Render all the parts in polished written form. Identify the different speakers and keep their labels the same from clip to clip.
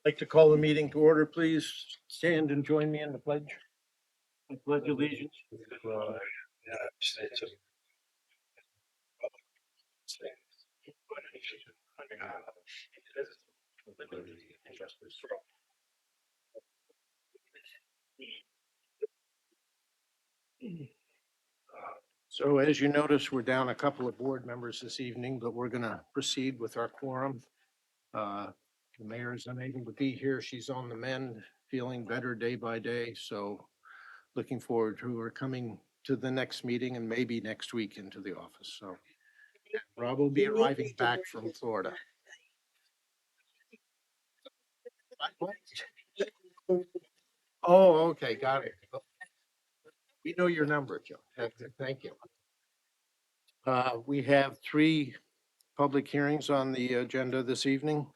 Speaker 1: Like to call the meeting to order, please. Stand and join me in the pledge. I pledge allegiance. So as you notice, we're down a couple of board members this evening, but we're going to proceed with our quorum. The mayor is unable to be here. She's on the mend, feeling better day by day. So looking forward to her coming to the next meeting and maybe next week into the office. So Rob will be arriving back from Florida. Oh, okay, got it. We know your number, Joe. Thank you. We have three public hearings on the agenda this evening.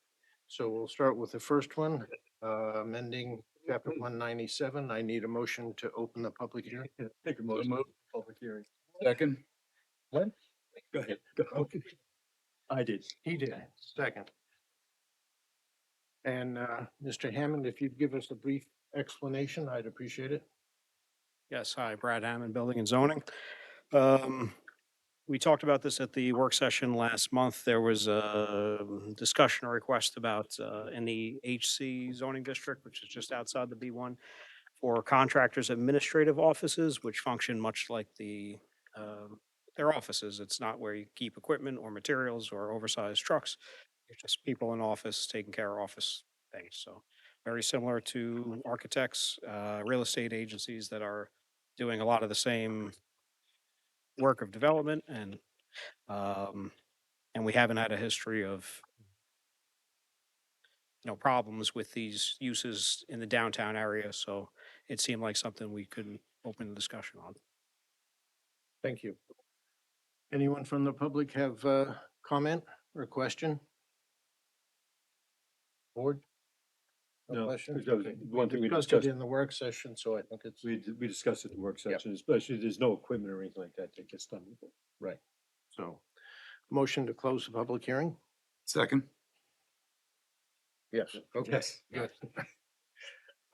Speaker 1: So we'll start with the first one, amending chapter 197. I need a motion to open the public hearing.
Speaker 2: Take a motion. Public hearing. Second.
Speaker 1: What?
Speaker 2: Go ahead. Go.
Speaker 1: Okay,
Speaker 2: I did.
Speaker 1: he did. Second. And Mr. Hammond, if you'd give us a brief explanation, I'd appreciate it.
Speaker 3: Yes, hi, Brad Hammond, Building and Zoning. We talked about this at the work session last month. There was a discussion or request about in the HC zoning district, which is just outside the B1, for contractors' administrative offices, which function much like their offices. It's not where you keep equipment or materials or oversized trucks. It's just people in office taking care of office things. So very similar to architects, real estate agencies that are doing a lot of the same work of development, um, and we haven't had a history of problems with these uses in the downtown area. So it seemed like something we could open the discussion on.
Speaker 1: Thank you. Anyone from the public have a comment or question? Board?
Speaker 2: No,
Speaker 1: question?
Speaker 2: because one thing we
Speaker 1: Discussed
Speaker 2: discussed,
Speaker 1: it in the work session, so I think it's
Speaker 2: we discussed it in the work session, especially there's no equipment or anything like that that gets done.
Speaker 1: right. So, motion to close the public hearing?
Speaker 2: Second.
Speaker 1: Yes. Okay.
Speaker 2: Yes.
Speaker 1: Good.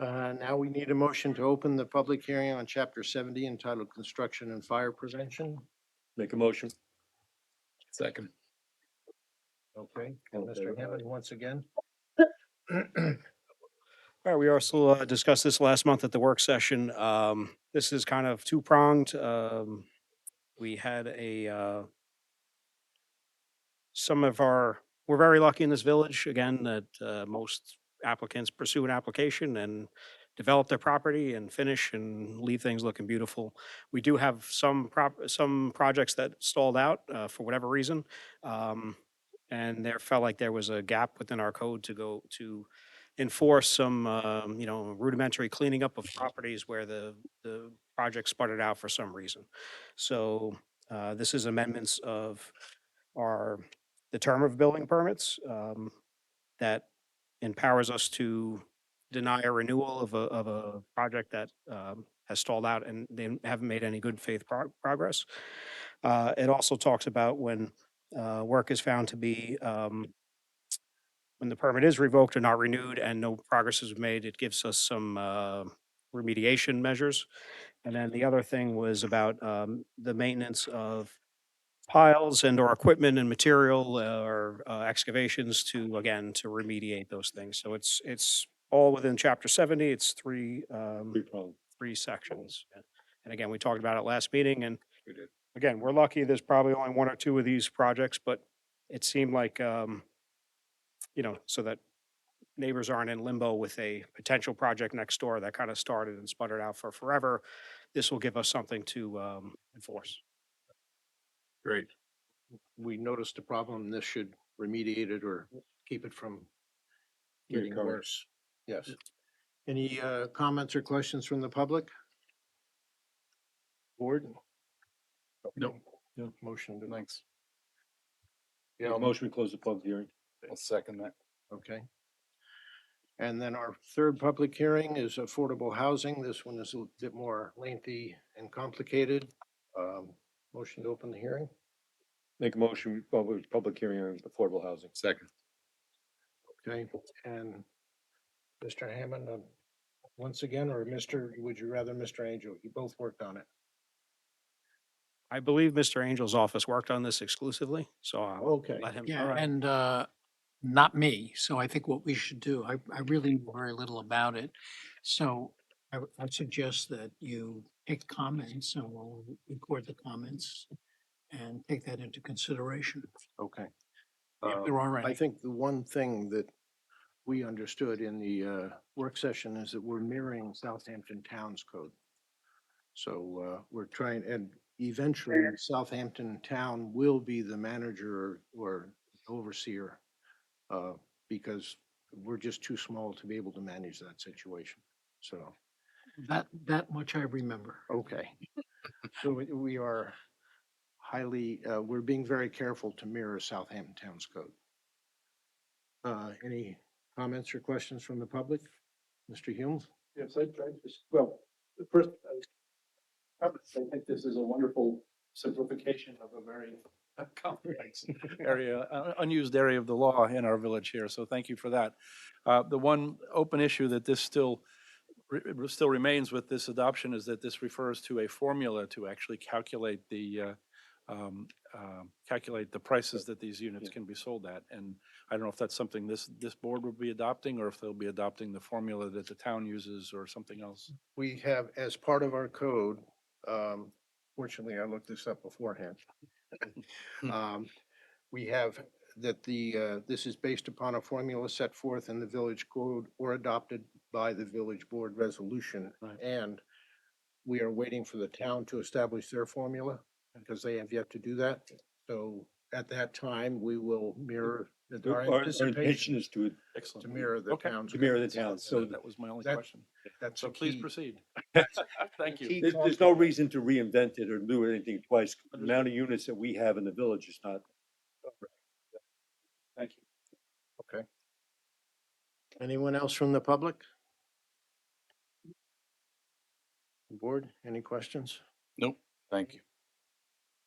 Speaker 1: Now we need a motion to open the public hearing on chapter 70 entitled Construction and Fire Prevention.
Speaker 2: Make a motion. Second.
Speaker 1: Okay, and Mr. Hammond once again.
Speaker 3: All right, we also discussed this last month at the work session. This is kind of two-pronged. We had we're very lucky in this village, again, that most applicants pursue an application and develop their property and finish and leave things looking beautiful. We do have some projects that stalled out for whatever reason. And there felt like there was a gap within our code to enforce some, rudimentary cleaning up of properties where the project sputtered out for some reason. So this is amendments of the term of building permits that empowers us to deny a renewal of a project that has stalled out and they haven't made any good faith progress. It also talks about when work is found to be when the permit is revoked or not renewed and no progress is made, it gives us some remediation measures. And then the other thing was about the maintenance of piles and or equipment and material or excavations to remediate those things. So it's all within chapter 70. It's three sections. And again, we talked about it last meeting, and
Speaker 2: We did.
Speaker 3: again, we're lucky there's probably only one or two of these projects, but it seemed like so that neighbors aren't in limbo with a potential project next door that kind of started and sputtered out for forever. This will give us something to enforce.
Speaker 1: Great. We noticed a problem. This should remediate it or keep it from getting
Speaker 2: Recover.
Speaker 1: worse. Yes. Any comments or questions from the public? Board?
Speaker 2: No.
Speaker 1: No. Motion to.
Speaker 2: Thanks.
Speaker 1: Yeah,
Speaker 2: Yeah, motion to close the public hearing. I'll second that.
Speaker 1: okay. And then our third public hearing is affordable housing. This one is a bit more lengthy and complicated. Motion to open the hearing.
Speaker 2: Make a motion, public hearing on affordable housing. Second.
Speaker 1: Okay, and Mr. Hammond, once again, or would you rather Mr. Angel? You both worked on it.
Speaker 3: I believe Mr. Angel's office worked on this exclusively, so I'll
Speaker 1: Okay.
Speaker 3: let him.
Speaker 1: All
Speaker 4: Yeah,
Speaker 1: right.
Speaker 4: and not me. So I think what we should do, I really know very little about it. So I suggest that you take comments and we'll record the comments and take that into consideration.
Speaker 1: Okay.
Speaker 4: If there are
Speaker 1: I
Speaker 4: any.
Speaker 1: think the one thing that we understood in the work session is that we're mirroring Southampton Town's code. So we're trying, and eventually Southampton Town will be the manager or overseer because we're just too small to be able to manage that situation. So,
Speaker 4: That much I remember.
Speaker 1: okay. So we are highly, we're being very careful to mirror Southampton Town's code. Any comments or questions from the public? Mr. Hume?
Speaker 5: Yes, I just, well, the first, I think this is a wonderful simplification of a very complex area, unused area of the law in our village here, so thank you for that. The one open issue that this still remains with this adoption is that this refers to a formula to actually calculate calculate the prices that these units can be sold at. And I don't know if that's something this board will be adopting, or if they'll be adopting the formula that the town uses or something else.
Speaker 1: We have, as part of our code, fortunately, I looked this up beforehand. We have that this is based upon a formula set forth in the village code or adopted by the village board resolution.
Speaker 5: Right.
Speaker 1: And we are waiting for the town to establish their formula because they have yet to do that. So at that time, we will mirror, our
Speaker 2: Our
Speaker 1: anticipation
Speaker 2: intention is to
Speaker 5: Excellent.
Speaker 1: to mirror the
Speaker 5: Okay.
Speaker 1: town's.
Speaker 2: To mirror
Speaker 1: code.
Speaker 2: the town,
Speaker 5: So
Speaker 2: so
Speaker 5: that was my only
Speaker 1: that-
Speaker 5: question.
Speaker 1: That's
Speaker 5: So
Speaker 1: a
Speaker 5: please
Speaker 1: key-
Speaker 5: proceed.
Speaker 1: that's
Speaker 5: Thank you.
Speaker 1: key
Speaker 2: there's no reason to reinvent it or do anything twice. The amount of units that we have in the village is not.
Speaker 5: Thank you.
Speaker 1: Okay. Anyone else from the public? Board, any questions?
Speaker 6: Nope, thank you.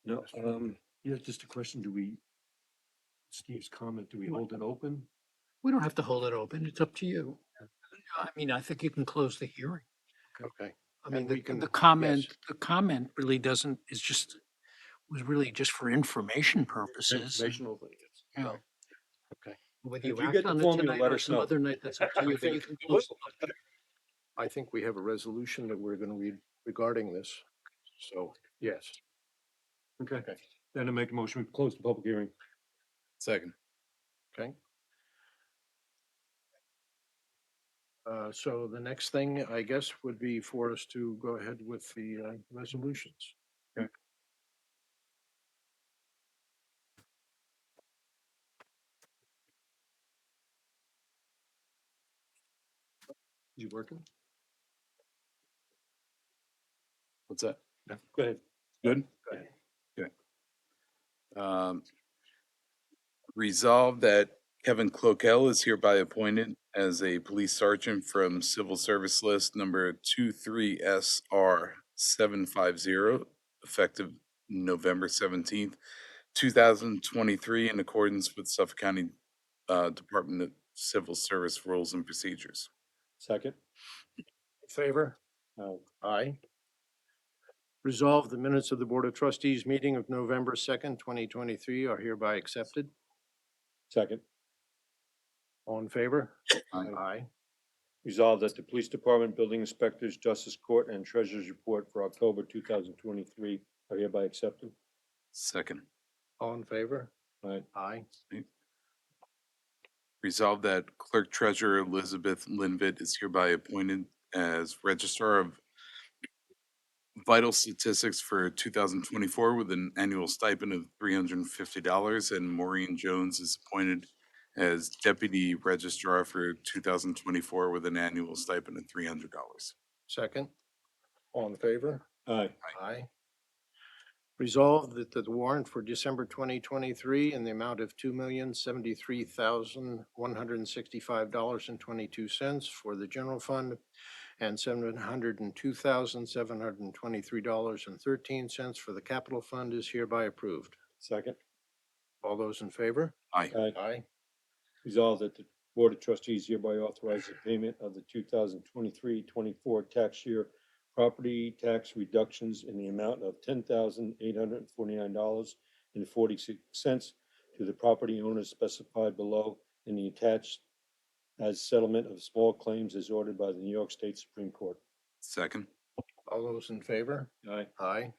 Speaker 2: No, yeah, just a question, Steve's comment, do we hold it open?
Speaker 4: We don't have to hold it open. It's up to you. I mean, I think you can close the hearing.
Speaker 1: Okay.
Speaker 4: I mean,
Speaker 1: And we can-
Speaker 4: the
Speaker 1: yes.
Speaker 4: comment really doesn't, was really just for information purposes.
Speaker 2: Informational.
Speaker 4: Yeah.
Speaker 1: Right. Okay.
Speaker 4: Whether
Speaker 2: If
Speaker 4: you
Speaker 2: you
Speaker 4: act
Speaker 2: get the
Speaker 4: on it
Speaker 2: formula,
Speaker 4: tonight
Speaker 2: let
Speaker 4: or
Speaker 2: us
Speaker 4: some
Speaker 2: know.
Speaker 4: other night, that's up to you, but you can close the public.
Speaker 1: I think we have a resolution that we're gonna read regarding this. So, yes.
Speaker 2: Okay, then I make a motion, we close the public hearing.
Speaker 6: Second.
Speaker 1: Okay. So the next thing, I guess, would be for us to go ahead with the resolutions.
Speaker 2: Okay.
Speaker 1: You working?
Speaker 6: What's that?
Speaker 2: Go ahead.
Speaker 6: Good?
Speaker 1: Go ahead.
Speaker 6: Resolved that Kevin Cloquel is hereby appointed as a police sergeant from Civil Service List number 23SR750, effective November 17th, 2023, in accordance with Suffolk County Department of Civil Service Rules and Procedures.
Speaker 2: Second.
Speaker 1: Favor? Aye. Resolve the minutes of the Board of Trustees meeting of November 2nd, 2023 are hereby accepted.
Speaker 2: Second.
Speaker 1: All in favor?
Speaker 6: Aye.
Speaker 1: Aye.
Speaker 2: Resolved that the police department, building inspectors, justice court, and treasurer's report for October 2023 are hereby accepted.
Speaker 6: Second.
Speaker 1: All in favor?
Speaker 2: Aye.
Speaker 1: Aye.
Speaker 6: Resolved that Clerk Treasurer Elizabeth Linvit is hereby appointed as Registrar of Vital Statistics for 2024 with an annual stipend of $350, and Maureen Jones is appointed as Deputy Registrar for 2024 with an annual stipend of $300.
Speaker 1: Second. All in favor?
Speaker 2: Aye.
Speaker 1: Aye. Resolved that the warrant for December 2023 in the amount of $2,073,165.22 for the general fund and $702,723.13 for the capital fund is hereby approved.
Speaker 2: Second.
Speaker 1: All those in favor?
Speaker 6: Aye.
Speaker 2: Aye.
Speaker 1: Aye.
Speaker 2: Resolved that the Board of Trustees hereby authorizes the payment of the 2023-24 tax year property tax reductions in the amount of $10,849.46 to the property owners specified below in the attached as settlement of small claims as ordered by the New York State Supreme Court.
Speaker 6: Second.
Speaker 1: All those in favor?
Speaker 2: Aye.
Speaker 1: Aye.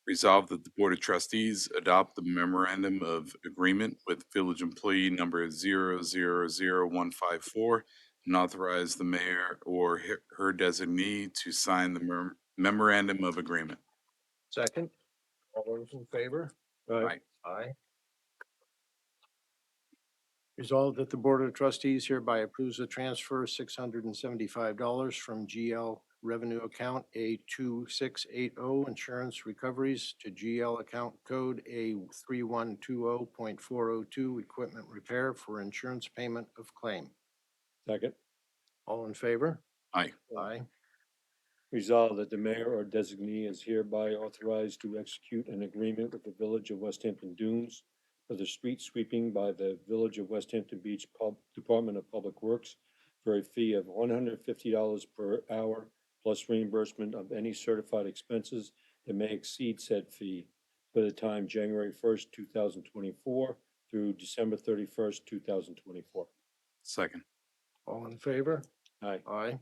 Speaker 6: Resolved that the Board of Trustees adopt the memorandum of agreement with village employee number 000154 and authorize the mayor or her designee to sign the memorandum of agreement.
Speaker 1: Second. All those in favor?
Speaker 6: Aye.
Speaker 1: Aye. Resolved that the Board of Trustees hereby approves the transfer $675 from GL Revenue Account A2680 Insurance Recoveries to GL Account Code A3120.402 Equipment Repair for insurance payment of claim.
Speaker 2: Second.
Speaker 1: All in favor?
Speaker 6: Aye.
Speaker 1: Aye.
Speaker 2: Resolved that the mayor or designee is hereby authorized to execute an agreement with the Village of West Hampton Dunes for the street sweeping by the Village of West Hampton Beach Department of Public Works for a fee of $150 per hour plus reimbursement of any certified expenses that may exceed said fee for the time January 1st, 2024 through December 31st, 2024.
Speaker 6: Second.
Speaker 1: All in favor?
Speaker 2: Aye.
Speaker 1: Aye.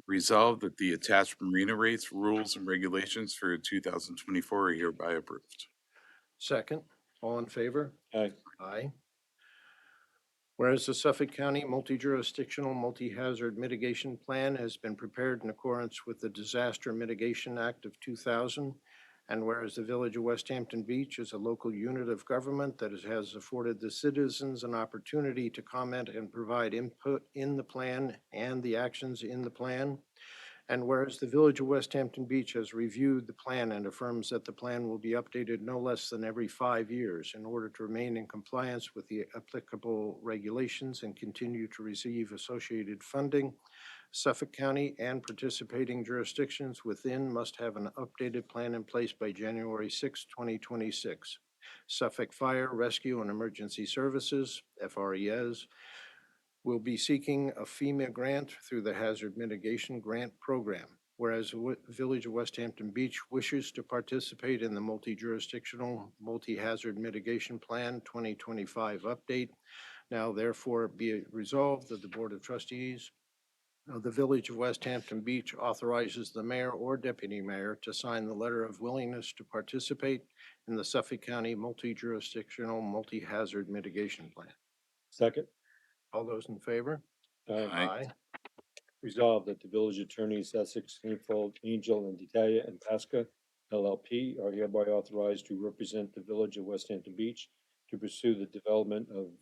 Speaker 6: Resolved that the attached marina rates, rules, and regulations for 2024 are hereby approved.
Speaker 1: Second. All in favor?
Speaker 2: Aye.
Speaker 1: Aye. Whereas the Suffolk County Multi-Jurisdictional Multi-Hazard Mitigation Plan has been prepared in accordance with the Disaster Mitigation Act of 2000, and whereas the Village of West Hampton Beach is a local unit of government that has afforded the citizens an opportunity to comment and provide input in the plan and the actions in the plan, and whereas the Village of West Hampton Beach has reviewed the plan and affirms that the plan will be updated no less than every 5 years in order to remain in compliance with the applicable regulations and continue to receive associated funding, Suffolk County and participating jurisdictions within must have an updated plan in place by January 6, 2026. Suffolk Fire, Rescue, and Emergency Services, FRES, will be seeking a FEMA grant through the Hazard Mitigation Grant Program. Whereas the Village of West Hampton Beach wishes to participate in the Multi-Jurisdictional Multi-Hazard Mitigation Plan 2025 update, now therefore be it resolved that the Board of Trustees of the Village of West Hampton Beach authorizes the mayor or deputy mayor to sign the letter of willingness to participate in the Suffolk County Multi-Jurisdictional Multi-Hazard Mitigation Plan.
Speaker 2: Second.
Speaker 1: All those in favor?
Speaker 2: Aye.
Speaker 6: Aye.
Speaker 2: Resolved that the village attorneys Essex, Greenfield, Angel, and Delia and Pasca LLP are hereby authorized to represent the Village of West Hampton Beach to pursue the development of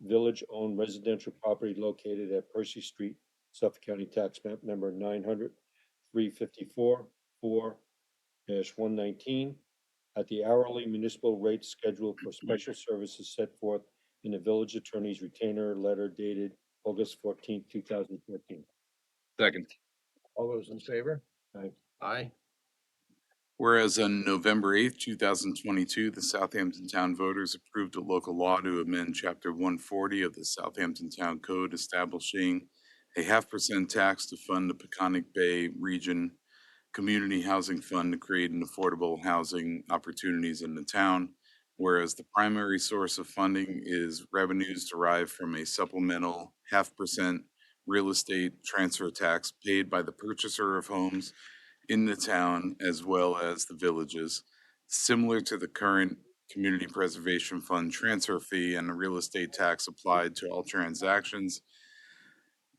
Speaker 2: village-owned residential property located at Percy Street, Suffolk County Tax Map Number 900-354-4-119 at the hourly municipal rate schedule for special services set forth in the village attorney's retainer letter dated August 14th, 2014.
Speaker 6: Second.
Speaker 1: All those in favor?
Speaker 2: Aye.
Speaker 1: Aye.
Speaker 6: Whereas on November 8th, 2022, the Southampton Town voters approved a local law to amend Chapter 140 of the Southampton Town Code establishing a 0.5% tax to fund the Peconic Bay Region Community Housing Fund to create an affordable housing opportunities in the town. Whereas the primary source of funding is revenues derived from a supplemental 0.5% real estate transfer tax paid by the purchaser of homes in the town as well as the villages, similar to the current Community Preservation Fund transfer fee and the real estate tax applied to all transactions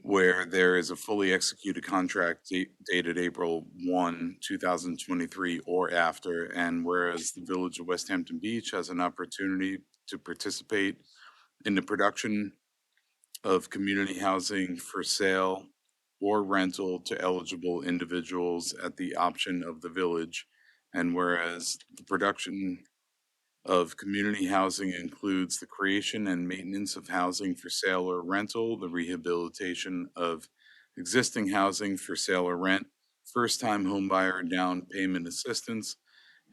Speaker 6: where there is a fully executed contract dated April 1, 2023 or after, and whereas the Village of West Hampton Beach has an opportunity to participate in the production of community housing for sale or rental to eligible individuals at the option of the village. And whereas the production of community housing includes the creation and maintenance of housing for sale or rental, the rehabilitation of existing housing for sale or rent, first-time homebuyer down payment assistance,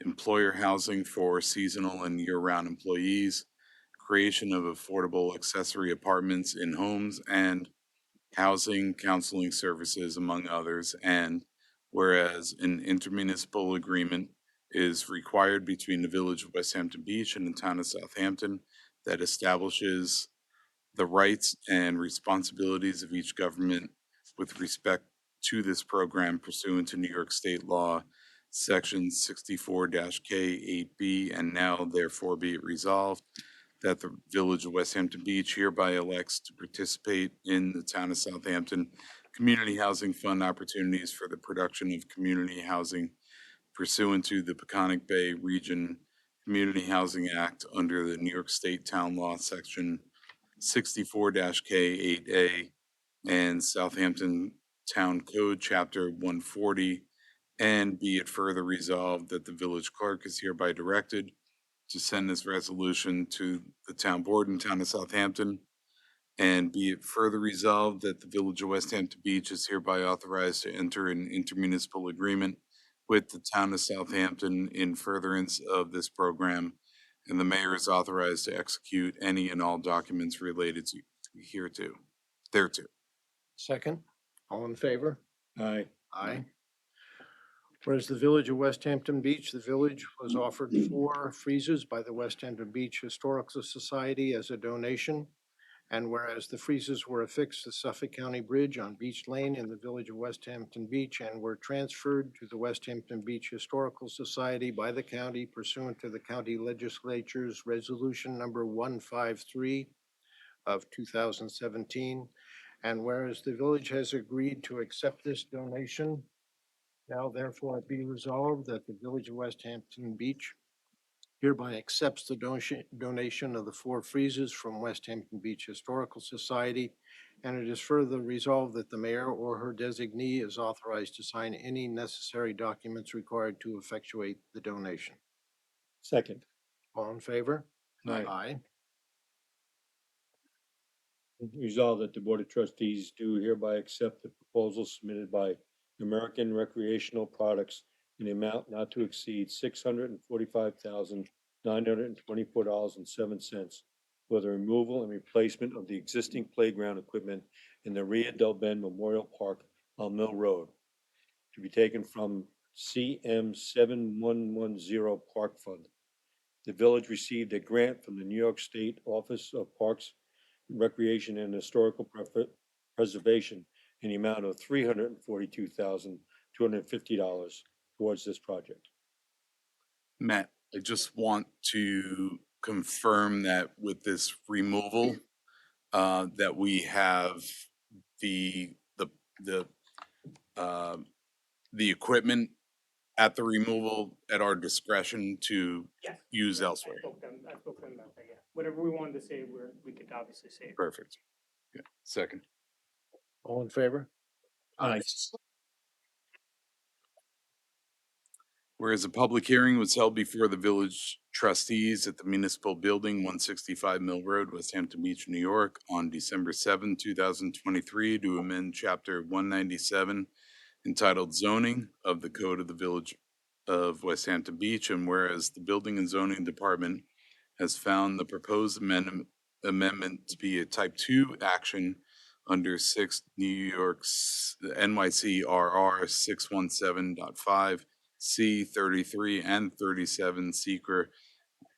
Speaker 6: employer housing for seasonal and year-round employees, creation of affordable accessory apartments in homes and housing, counseling services, among others. And whereas an intermunicipal agreement is required between the Village of West Hampton Beach and the Town of Southampton that establishes the rights and responsibilities of each government with respect to this program pursuant to New York State Law, Section 64-K8B, and now therefore be it resolved that the Village of West Hampton Beach hereby elects to participate in the Town of Southampton Community Housing Fund opportunities for the production of community housing pursuant to the Peconic Bay Region Community Housing Act under the New York State Town Law, Section 64-K8A, and Southampton Town Code, Chapter 140. And be it further resolved that the village clerk is hereby directed to send this resolution to the town board in Town of Southampton. And be it further resolved that the Village of West Hampton Beach is hereby authorized to enter an intermunicipal agreement with the Town of Southampton in furtherance of this program. And the mayor is authorized to execute any and all documents related to thereto.
Speaker 1: Second, all in favor?
Speaker 2: Aye.
Speaker 1: Aye. Whereas the Village of West Hampton Beach, the village was offered 4 freezers by the West Hampton Beach Historical Society as a donation. And whereas the freezers were affixed to Suffolk County Bridge on Beach Lane in the Village of West Hampton Beach and were transferred to the West Hampton Beach Historical Society by the county pursuant to the county legislature's resolution number 153 of 2017. And whereas the village has agreed to accept this donation, now therefore be resolved that the Village of West Hampton Beach hereby accepts the donation of the 4 freezers from West Hampton Beach Historical Society. And it is further resolved that the mayor or her designee is authorized to sign any necessary documents required to effectuate the donation.
Speaker 2: Second.
Speaker 1: All in favor?
Speaker 2: Aye.
Speaker 1: Aye.
Speaker 2: Resolved that the Board of Trustees do hereby accept the proposal submitted by American Recreational Products in the amount not to exceed $645,924.07 for the removal and replacement of the existing playground equipment in the Ria Del Ben Memorial Park on Mill Road, to be taken from CM 7110 Park Fund. The village received a grant from the New York State Office of Parks, Recreation and Historical Preservation in the amount of $342,250 towards this project.
Speaker 6: Matt, I just want to confirm that with this removal, that we have the, the, the, uh, the equipment at the removal at our discretion to
Speaker 7: Yes.
Speaker 6: use elsewhere.
Speaker 7: I spoke to them about that, yeah. Whatever we wanted to save, we could obviously save.
Speaker 6: Perfect. Yeah. Second.
Speaker 1: All in favor?
Speaker 2: Aye.
Speaker 6: Whereas a public hearing was held before the village trustees at the municipal building, 165 Mill Road, West Hampton Beach, New York, on December 7, 2023, to amend Chapter 197 entitled Zoning of the Code of the Village of West Hampton Beach, and whereas the Building and Zoning Department has found the proposed amendment to be a type 2 action under 6 New York's NYC RR 617.5 C 33 and 37 secret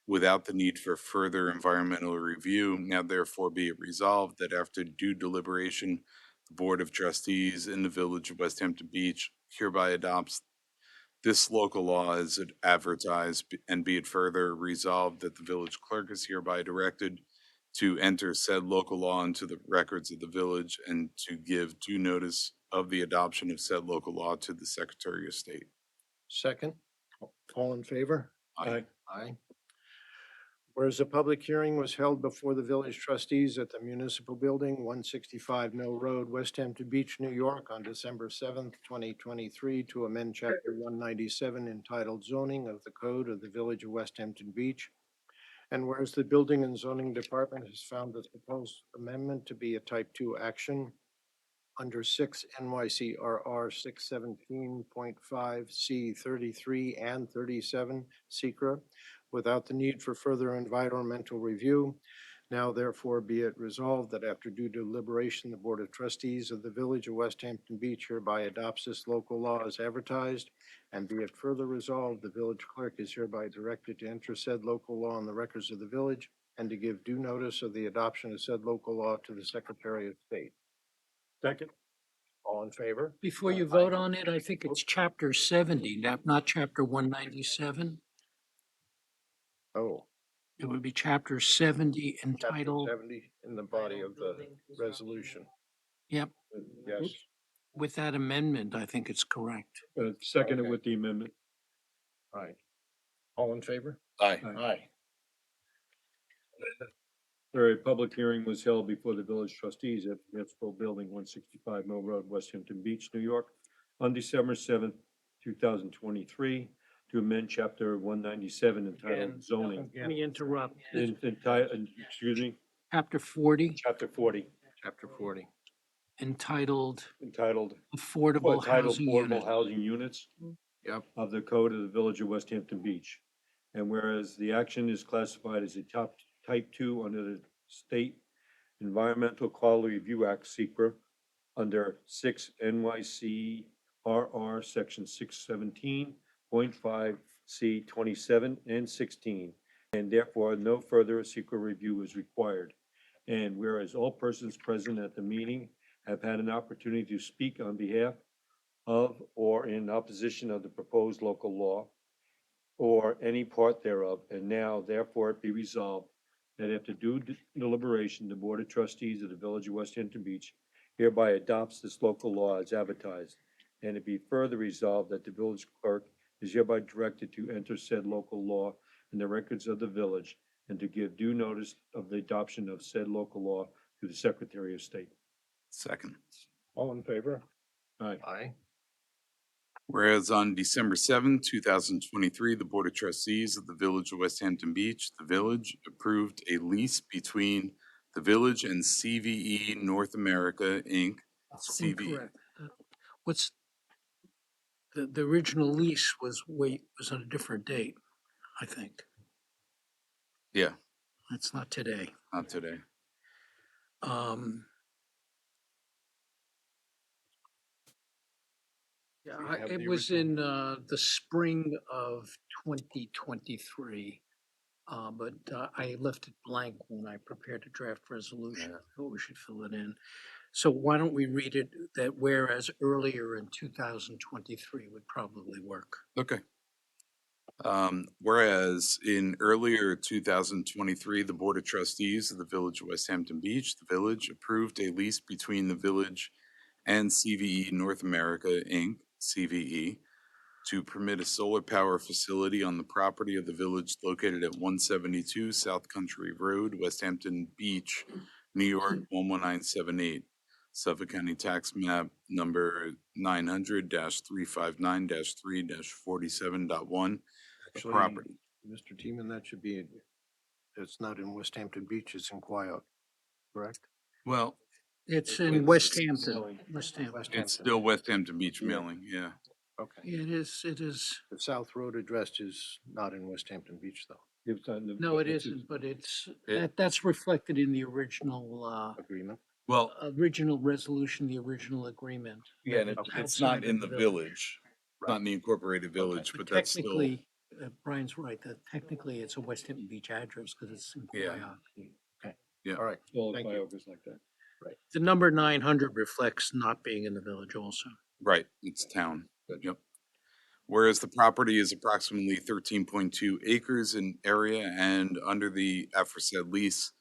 Speaker 6: without the need for further environmental review. Now therefore be it resolved that after due deliberation, the Board of Trustees in the Village of West Hampton Beach hereby adopts this local law as advertised, and be it further resolved that the village clerk is hereby directed to enter said local law into the records of the village and to give due notice of the adoption of said local law to the Secretary of State.
Speaker 1: Second, all in favor?
Speaker 2: Aye.
Speaker 1: Aye. Whereas a public hearing was held before the village trustees at the municipal building, 165 Mill Road, West Hampton Beach, New York, on December 7th, 2023, to amend Chapter 197 entitled Zoning of the Code of the Village of West Hampton Beach. And whereas the Building and Zoning Department has found the proposed amendment to be a type 2 action under 6 NYCRR 617.5 C 33 and 37 secret without the need for further environmental review. Now therefore be it resolved that after due deliberation, the Board of Trustees of the Village of West Hampton Beach hereby adopts this local law as advertised. And be it further resolved, the village clerk is hereby directed to enter said local law in the records of the village and to give due notice of the adoption of said local law to the Secretary of State.
Speaker 2: Second.
Speaker 1: All in favor?
Speaker 4: Before you vote on it, I think it's chapter 70, not chapter 197.
Speaker 1: Oh,
Speaker 4: It would be chapter 70
Speaker 1: chapter
Speaker 4: entitled,
Speaker 1: 70 in the body of the resolution.
Speaker 4: yep,
Speaker 1: Yes.
Speaker 4: with that amendment, I think it's correct.
Speaker 2: Second
Speaker 1: Okay.
Speaker 2: with the amendment.
Speaker 1: All right. All in favor?
Speaker 6: Aye.
Speaker 1: Aye.
Speaker 2: A public hearing was held before the village trustees at Municipal Building 165 Mill Road, West Hampton Beach, New York, on December 7th, 2023, to amend Chapter 197 entitled
Speaker 4: Again.
Speaker 2: zoning.
Speaker 4: Let me interrupt.
Speaker 2: Excuse me,
Speaker 4: Chapter 40
Speaker 2: Chapter 40
Speaker 1: Chapter 40.
Speaker 4: entitled
Speaker 2: entitled
Speaker 4: Affordable Housing
Speaker 2: Affordable
Speaker 4: Unit.
Speaker 2: Housing Units
Speaker 1: Yep.
Speaker 2: of the Code of the Village of West Hampton Beach. And whereas the action is classified as a type 2 under the State Environmental Quality Review Act, SECRA, under 6 NYC-RR Section 617.5 C 27 and 16, and therefore no further SECRA review is required. And whereas all persons present at the meeting have had an opportunity to speak on behalf of or in opposition of the proposed local law or any part thereof, and now therefore it be resolved that after due deliberation, the Board of Trustees of the Village of West Hampton Beach hereby adopts this local law as advertised, and it be further resolved that the village clerk is hereby directed to enter said local law in the records of the village and to give due notice of the adoption of said local law to the Secretary of State.
Speaker 6: Second.
Speaker 1: All in favor?
Speaker 2: Aye.
Speaker 1: Aye.
Speaker 6: Whereas on December 7th, 2023, the Board of Trustees of the Village of West Hampton Beach, the village approved a lease between the village and CVE North America, Inc.
Speaker 4: That's
Speaker 6: CVE.
Speaker 4: incorrect. What's, the original lease was on a different date, I think.
Speaker 6: Yeah,
Speaker 4: It's not today.
Speaker 6: not today.
Speaker 4: Yeah,
Speaker 1: Do you have
Speaker 4: it
Speaker 1: the
Speaker 4: was
Speaker 1: original?
Speaker 4: in the spring of 2023. But I left it blank when I prepared a draft resolution.
Speaker 6: Yeah.
Speaker 4: I thought we should fill it in. So why don't we read it that whereas earlier in 2023 would probably work.
Speaker 6: Okay. Whereas in earlier 2023, the Board of Trustees of the Village of West Hampton Beach, the village approved a lease between the village and CVE North America, Inc., CVE, to permit a solar power facility on the property of the village located at 172 South Country Road, West Hampton Beach, New York, 11978. Suffolk County Tax Map number 900-359-3-47.1.
Speaker 1: Actually,
Speaker 6: Property.
Speaker 1: Mr. Teeman, that should be, it's not in West Hampton Beach, it's in Quiot, correct?
Speaker 6: Well,
Speaker 4: It's in
Speaker 6: It's-
Speaker 4: West Hampton, West Hampton.
Speaker 1: West
Speaker 6: it's
Speaker 1: Hampton.
Speaker 6: still West Hampton Beach
Speaker 2: Yeah.
Speaker 6: mailing, yeah.
Speaker 1: Okay.
Speaker 4: It is.
Speaker 1: The South Road address is not in West Hampton Beach, though.
Speaker 4: No, it isn't, but it's,
Speaker 6: It-
Speaker 4: that's reflected in the original,
Speaker 1: Agreement?
Speaker 6: Well,
Speaker 4: original resolution, the original agreement.
Speaker 6: yeah, and it's
Speaker 4: Outside
Speaker 6: not
Speaker 4: of
Speaker 6: in
Speaker 4: the
Speaker 6: the
Speaker 4: village.
Speaker 6: village, not in the incorporated village, but that's still,
Speaker 4: Technically, Brian's right, that technically it's a West Hampton Beach address because it's in
Speaker 6: Yeah.
Speaker 4: Quiot.
Speaker 6: yeah.
Speaker 1: All right.
Speaker 2: All
Speaker 1: Thank
Speaker 2: the
Speaker 1: you.
Speaker 2: biographies like that.
Speaker 4: The number 900 reflects not being in the village also.
Speaker 6: Right, it's town, yep. Whereas the property is approximately 13.2 acres in area and under the aforesaid lease,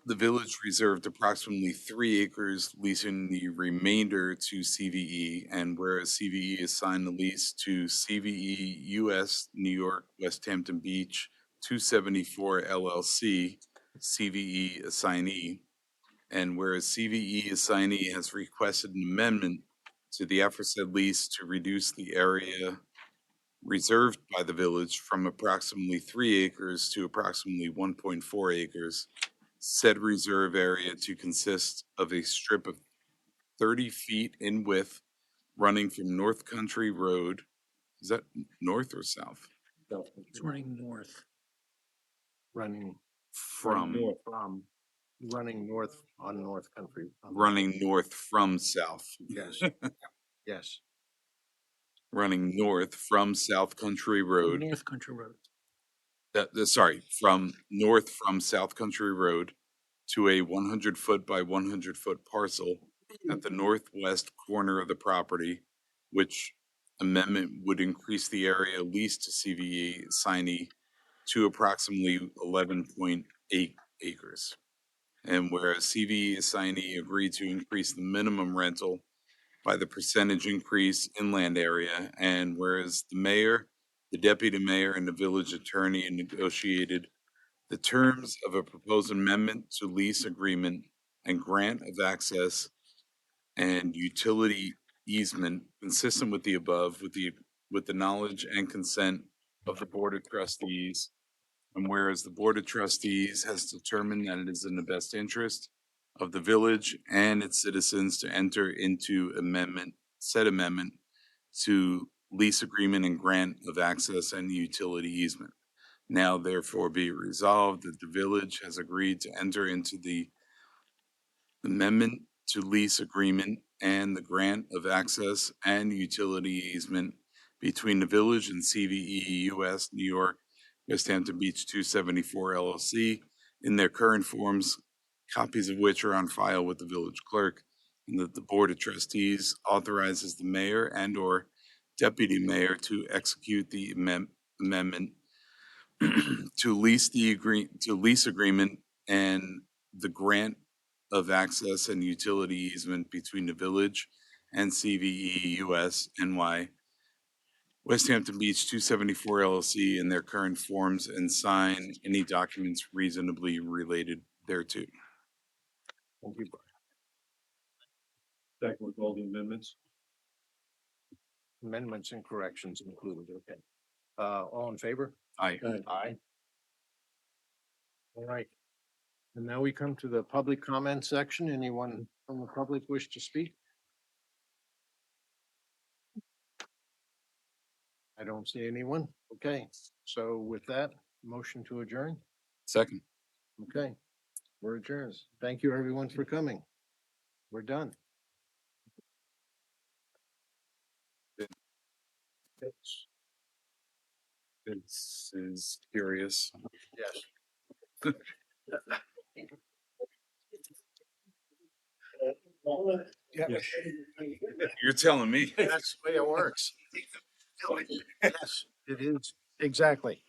Speaker 6: the village reserved approximately 3 acres, leasing the remainder to CVE. And whereas CVE assigned the lease to CVE US New York West Hampton Beach 274 LLC, CVE assignee. And whereas CVE assignee has requested an amendment to the aforesaid lease to reduce the area reserved by the village from approximately 3 acres to approximately 1.4 acres. Said reserve area to consist of a strip of 30 feet in width running from North Country Road. Is that north or south?
Speaker 4: It's running north.
Speaker 1: running
Speaker 6: from,
Speaker 1: from, running north on North Country.
Speaker 6: running north from south.
Speaker 1: Yes, yes.
Speaker 6: Running north from South Country Road,
Speaker 4: North Country Road.
Speaker 6: sorry, from north from South Country Road to a 100-foot by 100-foot parcel at the northwest corner of the property, which amendment would increase the area leased to CVE signee to approximately 11.8 acres. And whereas CVE signee agreed to increase the minimum rental by the percentage increase in land area, and whereas the mayor, the deputy mayor, and the village attorney negotiated the terms of a proposed amendment to lease agreement and grant of access and utility easement consistent with the above, with the knowledge and consent of the Board of Trustees. And whereas the Board of Trustees has determined that it is in the best interest of the village and its citizens to enter into said amendment to lease agreement and grant of access and utility easement. Now therefore be resolved that the village has agreed to enter into the amendment to lease agreement and the grant of access and utility easement between the village and CVE US New York West Hampton Beach 274 LLC in their current forms, copies of which are on file with the village clerk, and that the Board of Trustees authorizes the mayor and/or deputy mayor to execute the amendment to lease agreement and the grant of access and utility easement between the village and CVE US NY West Hampton Beach 274 LLC in their current forms and sign any documents reasonably related thereto.
Speaker 1: Thank you.
Speaker 2: Second with all the amendments.
Speaker 1: Amendments and corrections included, okay. All in favor?
Speaker 6: Aye.
Speaker 1: Aye. All right. And now we come to the public comment section. Anyone from the public wish to speak? I don't see anyone. Okay, so with that, motion to adjourn.
Speaker 6: Second.
Speaker 1: Okay, we're adjourned. Thank you, everyone, for coming. We're done.
Speaker 6: This is curious.
Speaker 1: Yes. Yeah.
Speaker 6: You're telling me.
Speaker 1: That's the way it works. Yes, it is. Exactly.